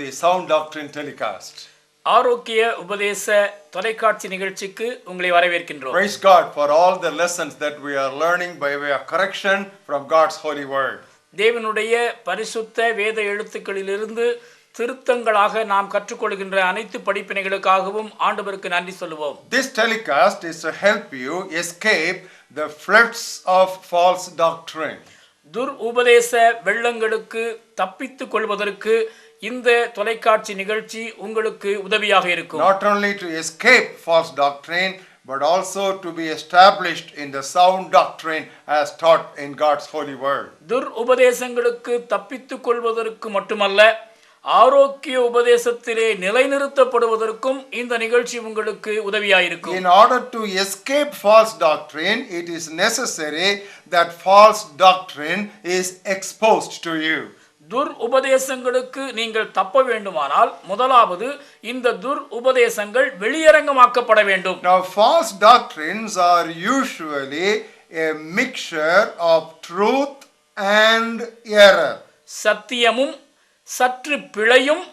the Sound Doctrine telecast. ஆரோக்கிய உபதேச தொலைக்காட்சி நிகழ்ச்சிக்கு உங்களை வரவேற்கின்றோம். Praise God for all the lessons that we are learning by way of correction from God's holy word. தேவனுடைய பரிசுத்த வேத எழுத்துக்களிலிருந்து திருத்தங்களாக நாம் கற்றுக்கொள்கின்ற அனைத்து படிப்பினைகளுக்காகவும் ஆண்டவருக்கு நன்றி சொல்லுவோம். This telecast is to help you escape the floods of false doctrine. துர் உபதேச வெள்ளங்களுக்கு தப்பித்துக் கொள்வதற்கு இந்த தொலைக்காட்சி நிகழ்ச்சி உங்களுக்கு உதவியாக இருக்கும். Not only to escape false doctrine, but also to be established in the sound doctrine as taught in God's holy word. துர் உபதேசங்களுக்கு தப்பித்துக் கொள்வதற்கு மட்டுமல்ல, ஆரோக்கிய உபதேசத்திலே நிலைநிறுத்தப்படுவதற்கும் இந்த நிகழ்ச்சி உங்களுக்கு உதவியாயிருக்கும். In order to escape false doctrine, it is necessary that false doctrine is exposed to you. துர் உபதேசங்களுக்கு நீங்கள் தப்ப வேண்டுமானால் முதலாவது இந்த துர் உபதேசங்கள் வெளியரங்கமாக்கப்பட வேண்டும். Now false doctrines are usually a mixture of truth and error. சத்தியமும் சற்று பிழையும்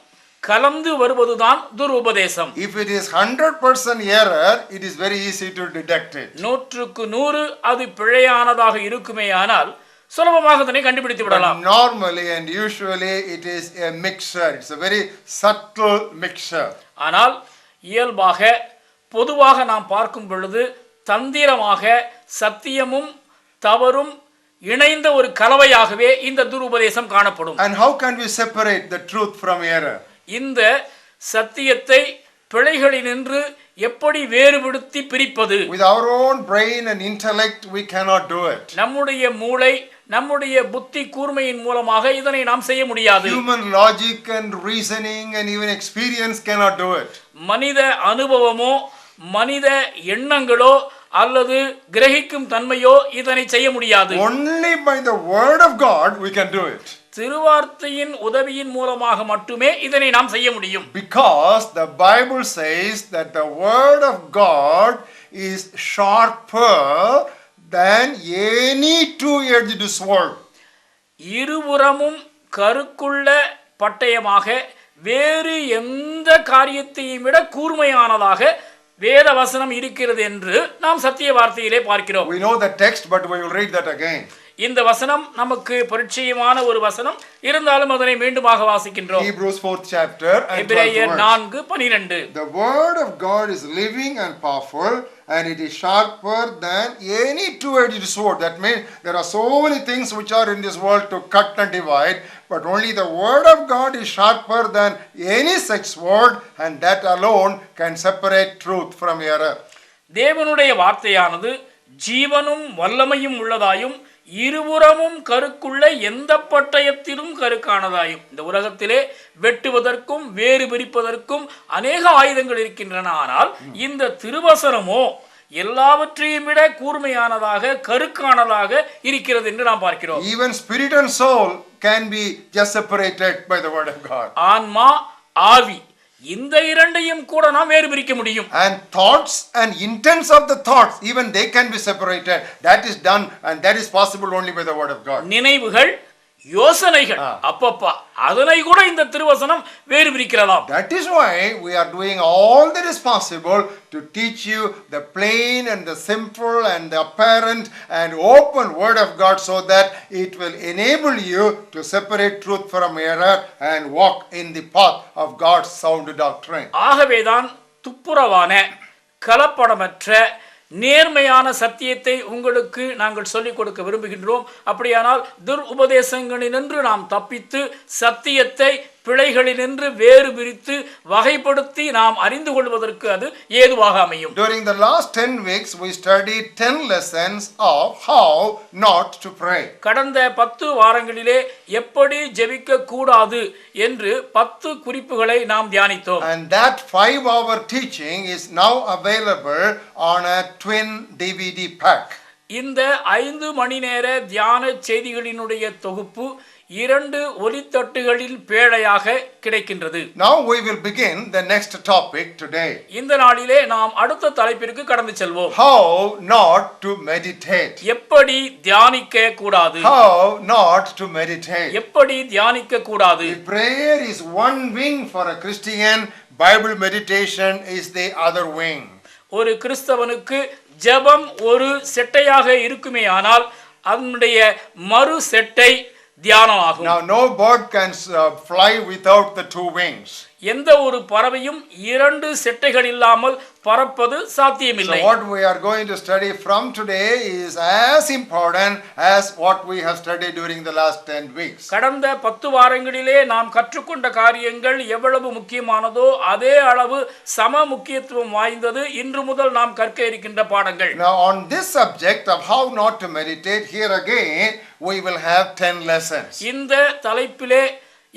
கலந்து வருவதுதான் துர் உபதேசம். If it is 100% error, it is very easy to detect it. 100க்கு 100 அது பிழையானதாக இருக்குமேயானால் சுலபமாக அதனை கண்டுபிடித்து விடலாம். Normally and usually it is a mixture. It's a very subtle mixture. ஆனால் இயல்பாக பொதுவாக நாம் பார்க்கும் பொழுது தந்திரமாக சத்தியமும் தவறும் இணைந்த ஒரு கலவையாகவே இந்த துருபதேசம் காணப்படும். And how can we separate the truth from error? இந்த சத்தியத்தை பிழைகளினின்று எப்படி வேறுபடுத்தி பிரிப்பது? With our own brain and intellect we cannot do it. நம்முடைய மூளை நம்முடைய புத்தி கூர்மையின் மூலமாக இதனை நாம் செய்ய முடியாது. Human logic and reasoning and even experience cannot do it. மனித அனுபவமோ மனித எண்ணங்களோ அல்லது கிரகிக்கும் தன்மையோ இதனை செய்ய முடியாது. Only by the word of God we can do it. திருவார்த்தையின் உதவியின் மூலமாக மட்டுமே இதனை நாம் செய்ய முடியும். Because the Bible says that the word of God is sharper than any two-edged sword. இருபுறமும் கருக்குள்ள பட்டயமாக வேறு எந்த காரியத்தையும் விட கூர்மையானதாக வேத வசனம் இருக்கிறது என்று நாம் சத்திய வார்த்தையிலே பார்க்கிறோம். We know the text, but we will read that again. இந்த வசனம் நமக்கு பரிச்சயமான ஒரு வசனம், இருந்தாலும் அதனை மீண்டுமாக வாசிக்கின்றோம். Hebrews 4th chapter and 12th எபிரேயர் verse. 4:12. The word of God is living and powerful, and it is sharper than any two-edged sword. That means there are so many things which are in this world to cut and divide, but only the word of God is sharper than any such sword, and that alone can separate truth from error. தேவனுடைய வார்த்தையானது ஜீவனும் வல்லமையும் உள்ளதாயும் இருபுறமும் கருக்குள்ள எந்த பட்டயத்திலும் கருக்கானதாயும். இந்த உலகத்திலே வெட்டுவதற்கும் வேறு பிரிப்பதற்கும் அநேக ஆயுதங்கள் இருக்கின்றன. ஆனால் இந்த திருவசனமோ எல்லாவற்றையும் விட கூர்மையானதாக கருக்கானதாக இருக்கிறது என்று நாம் பார்க்கிறோம். Even spirit and soul can be just separated by the word of God. ஆன்மா ஆவி இந்த இரண்டையும் கூட நாம் வேறு பிரிக்க முடியும். And thoughts and intents of the thoughts, even they can be separated. That is done, and that is possible only by the word of God. நினைவுகள் யோசனைகள் அப்பப்பா அதனை கூட இந்த திருவசனம் வேறு பிரிக்கிறதாம். That is why we are doing all that is possible to teach you the plain and the simple and the apparent and open word of God, so that it will enable you to separate truth from error and walk in the path of God's sound doctrine. ஆகவேதான் துப்புரவான கலப்படமற்ற நேர்மையான சத்தியத்தை உங்களுக்கு நாங்கள் சொல்லிக் கொடுக்க விரும்புகின்றோம். அப்படியானால் துர் உபதேசங்களினின்று நாம் தப்பித்து சத்தியத்தை பிழைகளினின்று வேறு பிரித்து வகைப்படுத்தி நாம் அறிந்து கொள்வதற்கு அது ஏதுவாக அமையும். During the last 10 weeks we studied 10 lessons of how not to pray. கடந்த 10 வாரங்களிலே எப்படி ஜெபிக்க கூடாது என்று 10 குறிப்புகளை நாம் தியானித்தோம். And that 5-hour teaching is now available on a twin DVD pack. இந்த 5 மணி நேர தியான செய்திகளினுடைய தொகுப்பு 2 ஒலித்தட்டுகளில் பேழையாக கிடைக்கின்றது. Now we will begin the next topic today. இந்த நாளிலே நாம் அடுத்த தலைப்பிற்கு கடந்து செல்வோம். How not to meditate. எப்படி தியானிக்க கூடாது? How not to meditate. எப்படி தியானிக்க கூடாது? If prayer is one wing for a Christian, Bible meditation is the other wing. ஒரு கிறிஸ்தவனுக்கு ஜெபம் ஒரு செட்டையாக இருக்குமே ஆனால் அதனுடைய மறு செட்டை தியானம் ஆகும். Now no bird can fly without the two wings. எந்த ஒரு பறவையும் 2 செட்டைகள் இல்லாமல் பறப்பது சாத்தியமில்லை. So what we are going to study from today is as important as what we have studied during the last 10 weeks. கடந்த 10 வாரங்களிலே நாம் கற்றுக்கொண்ட காரியங்கள் எவ்வளவு முக்கியமானதோ அதே அளவு சம முக்கியத்துவம் வாய்ந்தது இன்று முதல் நாம் கற்க இருக்கின்ற பாடங்கள். Now on this subject of how not to meditate, here again we will have 10 lessons. இந்த தலைப்பிலே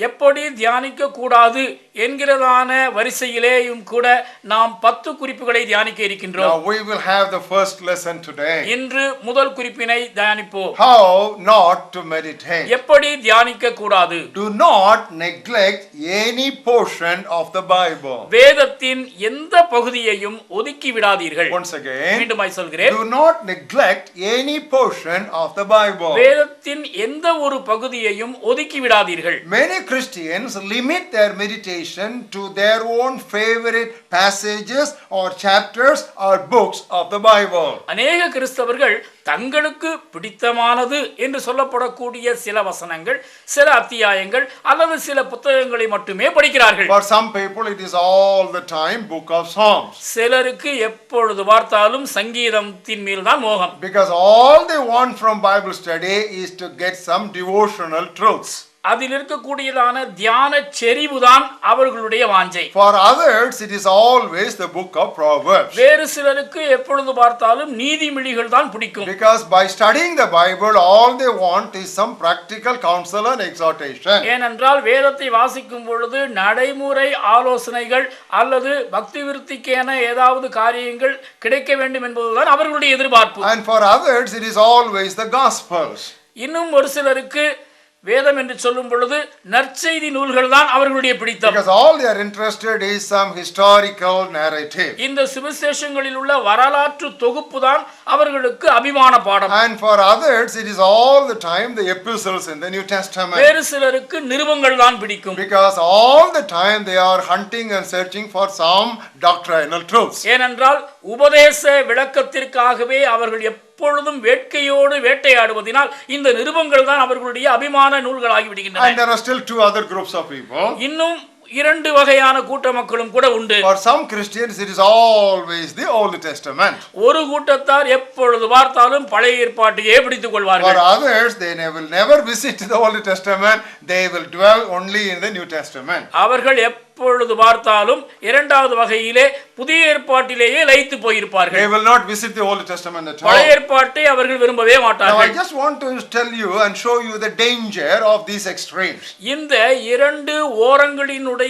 எப்படி தியானிக்க கூடாது என்கிறதான வரிசையிலேயும் கூட நாம் 10 குறிப்புகளை தியானிக்க இருக்கின்றோம். Now we will have the first lesson today. இன்று முதல் குறிப்பினை தியானிப்போம். How not to meditate. எப்படி தியானிக்க கூடாது? Do not neglect any portion of the Bible. வேதத்தின் எந்த பகுதியையும் ஒதுக்கி விடாதீர்கள். Once again, மீண்டுமாய் சொல்கிறேன். do not neglect any portion of the Bible. வேதத்தின் எந்த ஒரு பகுதியையும் ஒதுக்கி விடாதீர்கள். Many Christians limit their meditation to their own favorite passages or chapters or books of the Bible. அநேக கிறிஸ்தவர்கள் தங்களுக்கு பிடித்தமானது என்று சொல்லப்படக்கூடிய சில வசனங்கள், சில அத்தியாயங்கள் அல்லது சில புத்தகங்களை மட்டுமே படிக்கிறார்கள். For some people it is all the time book of Psalms. சிலருக்கு எப்பொழுது பார்த்தாலும் சங்கீதத்தின் மேல் தான் மோகம். Because all they want from Bible study is to get some devotional truths. அதில் இருக்கக்கூடியதான தியான செறிவுதான் அவர்களுடைய வாஞ்சை. For others it is always the book of Proverbs. வேறு சிலருக்கு எப்பொழுது பார்த்தாலும் நீதிமொழிகள் தான் பிடிக்கும். Because by studying the Bible all they want is some practical counsel and exhortation. ஏனென்றால் வேதத்தை வாசிக்கும் பொழுது நடைமுறை ஆலோசனைகள் அல்லது பக்தி விருத்திக்கென ஏதாவது காரியங்கள் கிடைக்க வேண்டும் என்பதுதான் அவர்களுடைய எதிர்பார்ப்பு. And for others it is always the Gospels. இன்னும் ஒரு சிலருக்கு வேதம் என்று சொல்லும் பொழுது நற்செய்தி நூல்கள் தான் அவர்களுடைய பிடித்தம். Because all they are interested is some historical narrative. இந்த சுவிசேஷங்களில் உள்ள வரலாற்று தொகுப்பு தான் அவர்களுக்கு அபிமான பாடம். And for others it is all the time the epistles in the New Testament. வேறு சிலருக்கு நிருபங்கள் தான் பிடிக்கும். Because all the time they are hunting and searching for some doctrinal truths. ஏனென்றால் உபதேச விளக்கத்திற்காகவே அவர்கள் எப்பொழுதும் வேட்கையோடு வேட்டையாடுவதனால் இந்த நிருபங்கள் தான் அவர்களுடைய அபிமான நூல்களாகி விடுகின்றன. And there are still two other groups of people. இன்னும் 2 வகையான கூட்ட மக்களும் கூட உண்டு. For some Christians it is always the Old Testament. ஒரு கூட்டத்தார் எப்பொழுது பார்த்தாலும் பழைய ஏற்பாட்டையே பிடித்துக் கொள்வார்கள். For others they will never visit the Old Testament, they will dwell only in the New Testament. அவர்கள் எப்பொழுது பார்த்தாலும் இரண்டாவது வகையிலே புதிய ஏற்பாட்டிலேயே லயித்து போயிருப்பார்கள். They will not visit the Old Testament at all. பழைய ஏற்பாட்டை அவர்கள் விரும்பவே Now மாட்டார்கள். I just want to tell you and show you the danger of these extremes. இந்த 2 ஓரங்களினுடைய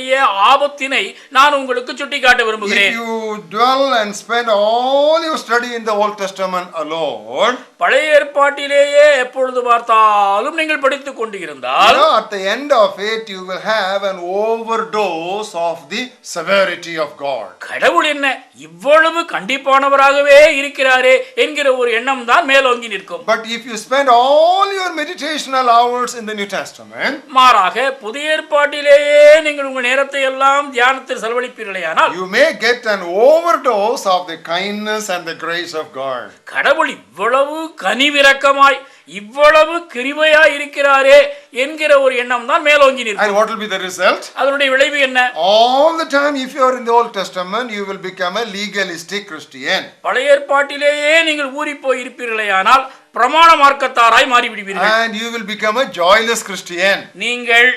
ஆபத்தினை நான் உங்களுக்கு சுட்டிக்காட்ட If விரும்புகிறேன். you dwell and spend all your study in the Old Testament alone, பழைய ஏற்பாட்டிலேயே எப்பொழுது பார்த்தாலும் நீங்கள் படித்துக் கொண்டு இருந்தால் at the end of it you will have an overdose of the severity of God. கடவுள் என்ன இவ்வளவு கண்டிப்பானவராகவே இருக்கிறாரே என்கிற ஒரு எண்ணம் தான் மேலோங்கி நிற்கும். But if you spend all your meditational hours in the New Testament, மாறாக புதிய ஏற்பாட்டிலேயே நீங்கள் உங்கள் நேரத்தை எல்லாம் தியானத்தில் செலவழிப்பீர்களேயானால் you may get an overdose of the kindness and the grace of God. கடவுள் இவ்வளவு கனிவிரக்கமாய் இவ்வளவு கிருபையாய் இருக்கிறாரே என்கிற ஒரு எண்ணம் தான் மேலோங்கி And நிற்கும். what will be the result? அதனுடைய விளைவு என்ன? All the time if you are in the Old Testament, you will become a legalistic Christian. பழைய ஏற்பாட்டிலேயே நீங்கள் ஊறி போய் இருப்பீர்களேயானால் பிரமாண மார்க்கத்தாராய் மாறிவிடுவீர்கள். And you will become a joyless Christian. நீங்கள்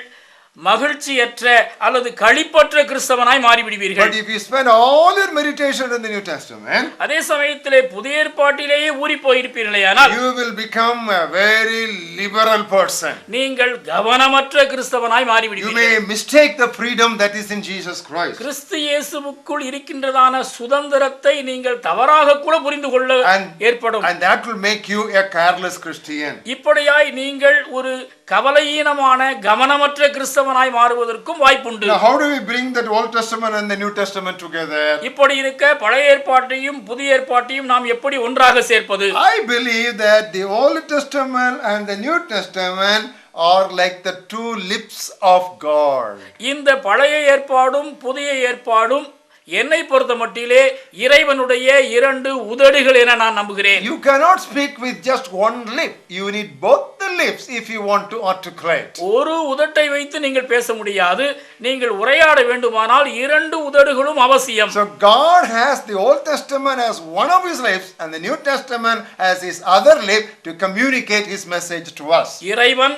மகிழ்ச்சியற்ற அல்லது களிப்பற்ற கிறிஸ்தவனாய் மாறிவிடுவீர்கள். But if you spend all your meditation in the New Testament, அதே சமயத்திலே புதிய ஏற்பாட்டிலேயே ஊறி போயிருப்பீர்களேயானால் you will become a very liberal person. நீங்கள் கவனமற்ற கிறிஸ்தவனாய் You மாறிவிடுவீர்கள். may mistake the freedom that is in Jesus Christ. கிறிஸ்து இயேசுவுக்குள் இருக்கின்றதான சுதந்திரத்தை நீங்கள் தவறாக கூட புரிந்து கொள்ள ஏற்படும். And that will make you a careless Christian. இப்படியாய் நீங்கள் ஒரு கவலையீனமான கவனமற்ற கிறிஸ்தவனாய் மாறுவதற்கும் வாய்ப்புண்டு. Now how do we bring that Old Testament and the New Testament together? இப்படி இருக்க பழைய ஏற்பாட்டையும் புதிய ஏற்பாட்டையும் நாம் எப்படி ஒன்றாக சேர்ப்பது? I believe that the Old Testament and the New Testament are like the two lips of God. இந்த பழைய ஏற்பாடும் புதிய ஏற்பாடும் என்னை பொறுத்த மட்டிலே இறைவனுடைய இரண்டு உதடுகள் என நான் நம்புகிறேன். You cannot speak with just one lip. You need both the lips if you want to articulate. ஒரு உதட்டை வைத்து நீங்கள் பேச முடியாது. நீங்கள் உரையாட வேண்டுமானால் இரண்டு உதடுகளும் அவசியம். So God has the Old Testament as one of his lips and the New Testament as his other lip to communicate his message to us. இறைவன்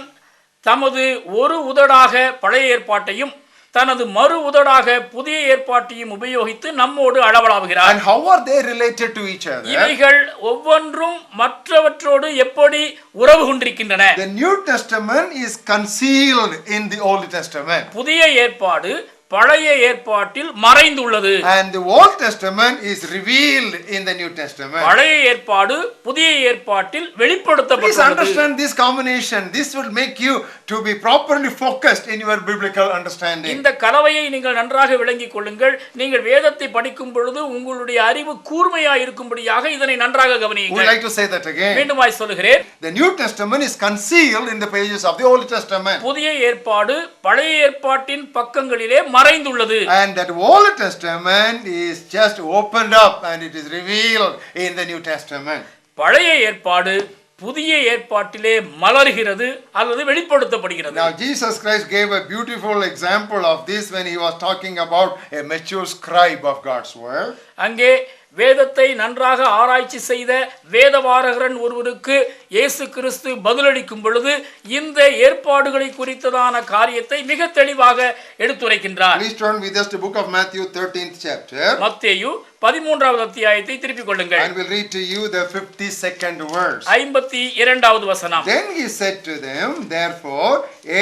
தமது ஒரு உதடாக பழைய ஏற்பாட்டையும் தனது மறு உதடாக புதிய ஏற்பாட்டையும் உபயோகித்து நம்மோடு அளவலாவுகிறார். And how are they related to each other? இவைகள் ஒவ்வொன்றும் மற்றவற்றோடு எப்படி உறவு கொண்டிருக்கின்றன? The New Testament is concealed in the Old Testament. புதிய ஏற்பாடு பழைய ஏற்பாட்டில் மறைந்துள்ளது. And the Old Testament is revealed in the New Testament. பழைய ஏற்பாடு புதிய ஏற்பாட்டில் Please வெளிப்படுத்தப்பட்டுள்ளது. understand this combination. This will make you to be properly focused in your biblical understanding. இந்த கலவையை நீங்கள் நன்றாக விளங்கிக் கொள்ளுங்கள். நீங்கள் வேதத்தை படிக்கும் பொழுது உங்களுடைய அறிவு கூர்மையாக இருக்கும்படியாக இதனை நன்றாக Would கவனியுங்கள். like to say that again. மீண்டுமாய் சொல்கிறேன். The New Testament is concealed in the pages of the Old Testament. புதிய ஏற்பாடு பழைய ஏற்பாட்டின் பக்கங்களிலே மறைந்துள்ளது. And that Old Testament is just opened up and it is revealed in the New Testament. பழைய ஏற்பாடு புதிய ஏற்பாட்டிலே மலர்கிறது அல்லது வெளிப்படுத்தப்படுகிறது. Now Jesus Christ gave a beautiful example of this when he was talking about a mature scribe of God's word. அங்கே வேதத்தை நன்றாக ஆராய்ச்சி செய்த வேதவாரகரன் ஒருவருக்கு இயேசு கிறிஸ்து பதிலளிக்கும் பொழுது இந்த ஏற்பாடுகளை குறித்ததான காரியத்தை மிக தெளிவாக எடுத்துரைக்கின்றார். Please turn with us to book of Matthew 13th chapter. மத்தேயு 13வது அத்தியாயத்தை திருப்பிக் கொள்ளுங்கள். And we'll read to you the 52nd verse. 52வது வசனம். Then he said to them, therefore,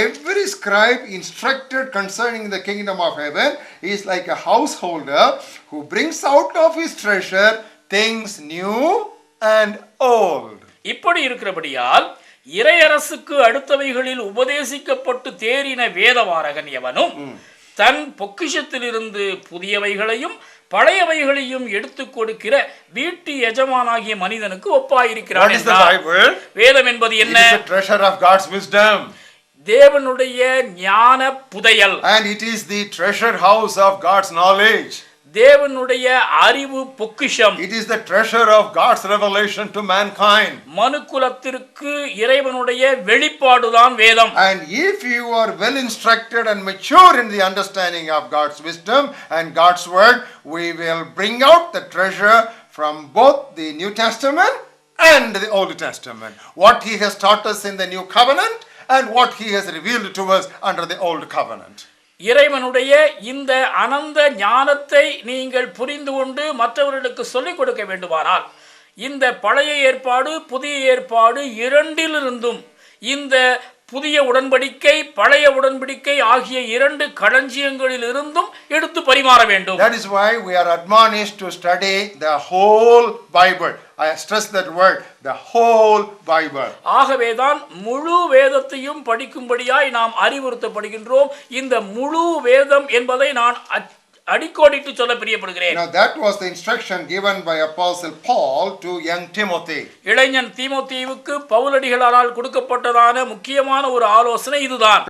every scribe instructed concerning the kingdom of heaven is like a householder who brings out of his treasure things new and old. இப்படி இருக்கிறபடியால் இறையரசுக்கு அடுத்தவைகளில் உபதேசிக்கப்பட்டு தேறின வேதவாரகன் எவனும் தன் பொக்கிஷத்திலிருந்து புதியவைகளையும் பழையவைகளையும் எடுத்துக் கொடுக்கிற வீட்டு எஜமானாகிய மனிதனுக்கு ஒப்பாயிருக்கிறான். What is the Bible? வேதம் என்பது என்ன? It is the treasure of God's wisdom. தேவனுடைய ஞான புதையல். And it is the treasure house of God's knowledge. தேவனுடைய அறிவு பொக்கிஷம். It is the treasure of God's revelation to mankind. மனுக்குலத்திற்கு இறைவனுடைய வெளிப்பாடுதான் வேதம். And if you are well instructed and mature in the understanding of God's wisdom and God's word, we will bring out the treasure from both the New Testament and the Old Testament. What he has taught us in the New Covenant and what he has revealed to us under the Old Covenant. இறைவனுடைய இந்த அனந்த ஞானத்தை நீங்கள் புரிந்து கொண்டு மற்றவர்களுக்கு சொல்லிக் கொடுக்க வேண்டுமானால் இந்த பழைய ஏற்பாடு புதிய ஏற்பாடு இரண்டிலிருந்தும் இந்த புதிய உடன்படிக்கை பழைய உடன்படிக்கை ஆகிய இரண்டு களஞ்சியங்களில் இருந்தும் எடுத்து பரிமாற வேண்டும். That is why we are admonished to study the whole Bible. I stress that word, the whole Bible. ஆகவேதான் முழு வேதத்தையும் படிக்கும்படியாய் நாம் அறிவுறுத்தப்படுகின்றோம். இந்த முழு வேதம் என்பதை நான் அடிக்கோடிட்டு சொல்ல பிரியப்படுகிறேன். Now that was the instruction given by Apostle Paul to young Timothy. இளைஞன் தீமோத்தேயுவுக்கு பவுலடிகளால் கொடுக்கப்பட்டதான முக்கியமான ஒரு ஆலோசனை இதுதான்.